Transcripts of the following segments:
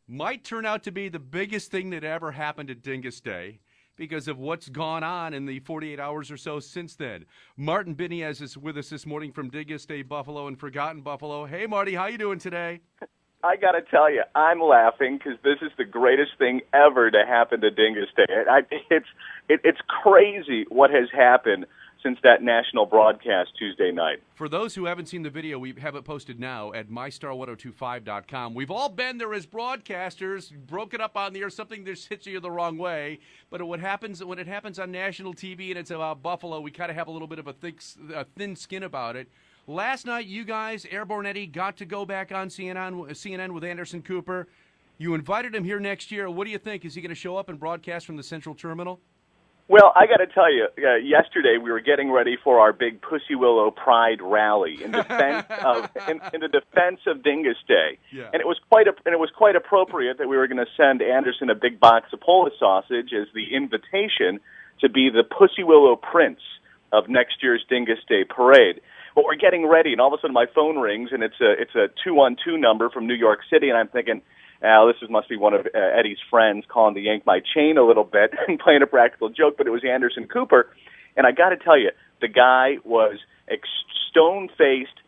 might turn out to be the biggest thing that ever happened at Dingus Day because of what's gone on in the 48 hours or so since then. Martin Biniaz is with us this morning from Dingus Day Buffalo and Forgotten Buffalo. Hey, Marty, how you doing today? I got to tell you, I'm laughing because this is the greatest thing ever to happen to Dingus Day. It's crazy what has happened since that national broadcast Tuesday night. For those who haven't seen the video, we have it posted now at mystar1025.com. We've all been there as broadcasters, broken up on the air, something that hits you the wrong way. But when it happens on national TV and it's about Buffalo, we kind of have a little bit of a thin skin about it. Last night, you guys, Airborne Eddie, got to go back on CNN with Anderson Cooper. You invited him here next year. What do you think? Is he going to show up and broadcast from the Central Terminal? Well, I got to tell you, yesterday we were getting ready for our big Pussy Willow Pride rally in defense of in the defense of Dingus Day, yeah. And it was quite appropriate that we were going to send Anderson a big box of Polish sausage as the invitation to be the Pussy Willow Prince of next year's Dingus Day parade. But we're getting ready, and all of a sudden my phone rings, and it's a 212 number from New York City, and I'm thinking, this must be one of Eddie's friends calling to yank my chain a little bit and playing a practical joke, but it was Anderson Cooper. And I got to tell you, the guy was stone-faced,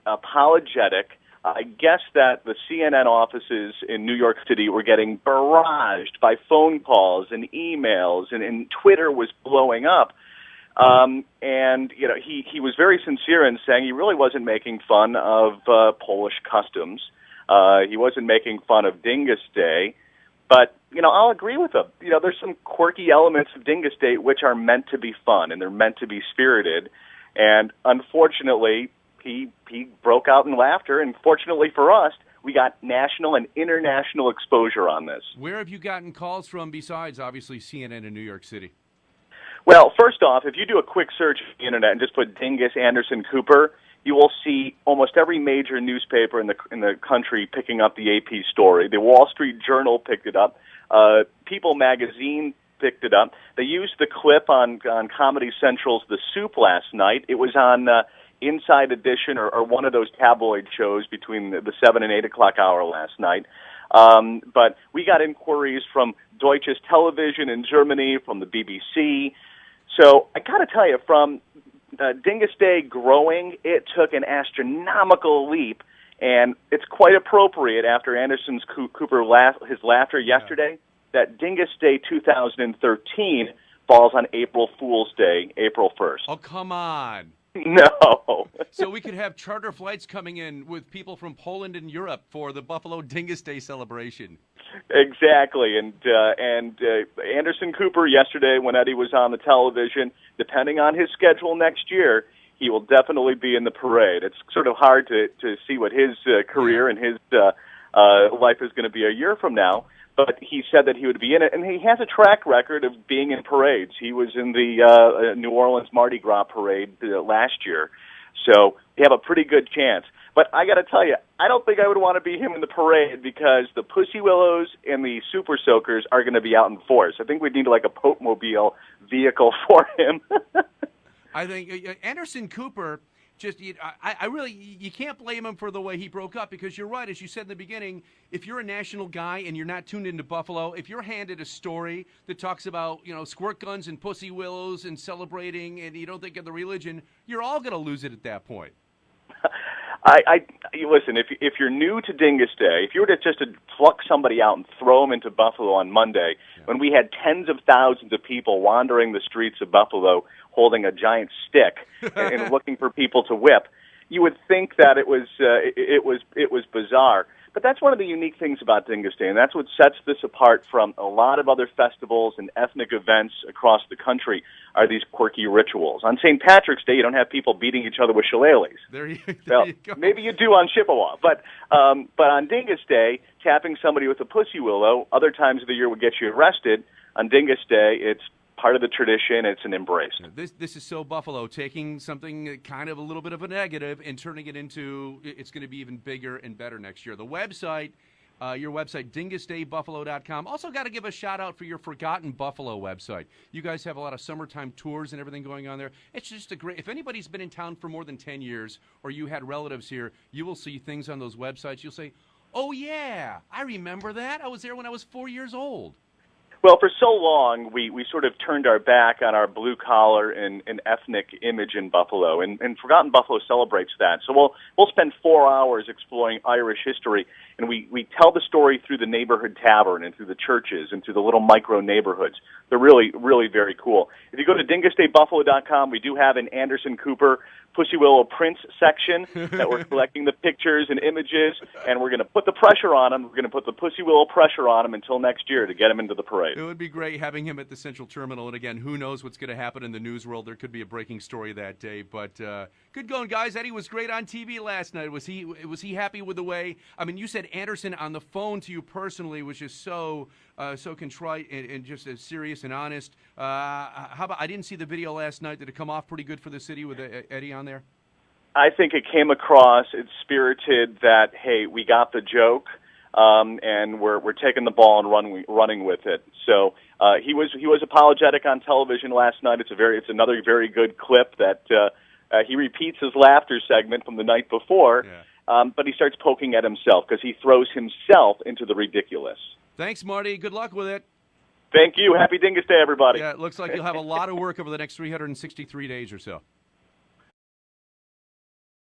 apologetic. I guess that the CNN offices in New York City were getting barraged by phone calls and emails, and Twitter was blowing up. And, you know, he was very sincere in saying he really wasn't making fun of Polish customs. He wasn't making fun of Dingus Day, but, you know, I'll agree with him. You know, there's some quirky elements of Dingus Day which are meant to be fun, and they're meant to be spirited, and unfortunately, he broke out in laughter, and fortunately for us, we got national and international exposure on this. Where have you gotten calls from besides, obviously, CNN in New York City? Well, first off, if you do a quick search on the internet and just put Dingus Anderson Cooper, you will see almost every major newspaper in the country picking up the AP story. The Wall Street Journal picked it up. People magazine picked it up. They used the clip on Comedy Central's The Soup last night. It was on Inside Edition or one of those tabloid shows between the 7 and 8 o'clock hour last night. But we got inquiries from Deutsches Television in Germany, from the BBC. So I got to tell you, from Dingus Day growing, it took an astronomical leap, and it's quite appropriate after Anderson Cooper his laughter yesterday that Dingus Day 2013 falls on April Fool's Day, April 1st. Oh, come on. No. So we could have charter flights coming in with people from Poland and Europe for the Buffalo Dingus Day celebration. Exactly, and Anderson Cooper yesterday, when Eddie was on the television, depending on his schedule next year, he will definitely be in the parade. It's sort of hard to see what his career and his life is going to be a year from now, but he said that he would be in it, and he has a track record of being in parades. He was in the New Orleans Mardi Gras parade last year, so we have a pretty good chance. But I got to tell you, I don't think I would want to be him in the parade because the Pussy Willows and the Super Soakers are going to be out in force. I think we'd need like a Pope Mobile vehicle for him. I think Anderson Cooper, I really, you can't blame him for the way he broke up because you're right, as you said in the beginning, if you're a national guy and you're not tuned into Buffalo, if you're handed a story that talks about, you know, squirt guns and Pussy Willows and celebrating and you don't think of the religion, you're all going to lose it at that point. Listen, if you're new to Dingus Day, if you were to just pluck somebody out and throw them into Buffalo on Monday, when we had tens of thousands of people wandering the streets of Buffalo holding a giant stick and looking for people to whip, you would think that it was bizarre. But that's one of the unique things about Dingus Day, and that's what sets this apart from a lot of other festivals and ethnic events across the country, are these quirky rituals. On St. Patrick's Day, you don't have people beating each other with shillelaghs. There you go. Maybe you do on Chippewa, but on Dingus Day, tapping somebody with a pussy willow, other times of the year would get you arrested. On Dingus Day, it's part of the tradition. It's an embrace. This is so Buffalo, taking something kind of a little bit of a negative and turning it into, it's going to be even bigger and better next year. The website, your website, dingusdaybuffalo.com. Also got to give a shout out for your Forgotten Buffalo website. You guys have a lot of summertime tours and everything going on there. It's just a great, if anybody's been in town for more than 10 years or you had relatives here, you will see things on those websites. You'll say, Oh, yeah. I remember that. I was there when I was 4 years old. Well, for so long, we sort of turned our back on our blue-collar and ethnic image in Buffalo, and Forgotten Buffalo celebrates that. So we'll spend 4 hours exploring Irish history, and we tell the story through the neighborhood tavern and through the churches and through the little micro neighborhoods. They're really, really very cool. If you go to DingusDayBuffalo.com, we do have an Anderson Cooper Pussy Willow Prince section that we're collecting the pictures and images, and we're going to put the pressure on him. We're going to put the Pussy Willow pressure on him until next year to get him into the parade. It would be great having him at the Central Terminal. And again, who knows what's going to happen in the news world? There could be a breaking story that day. But good going, guys. Eddie was great on TV last night. Was he happy with the way? I mean, you said Anderson on the phone to you personally was just so contrite and just as serious and honest. How about? I didn't see the video last night. Did it come off pretty good for the city with Eddie on there? I think it came across. It's spirited that, hey, we got the joke. And we're taking the ball and running with it. So he was apologetic on television last night. It's another very good clip that he repeats his laughter segment from the night before, but he starts poking at himself because he throws himself into the ridiculous. Thanks, Marty. Good luck with it. Thank you. Happy Dingus Day, everybody. Yeah, it looks like you'll have a lot of work over the next 363 days or so.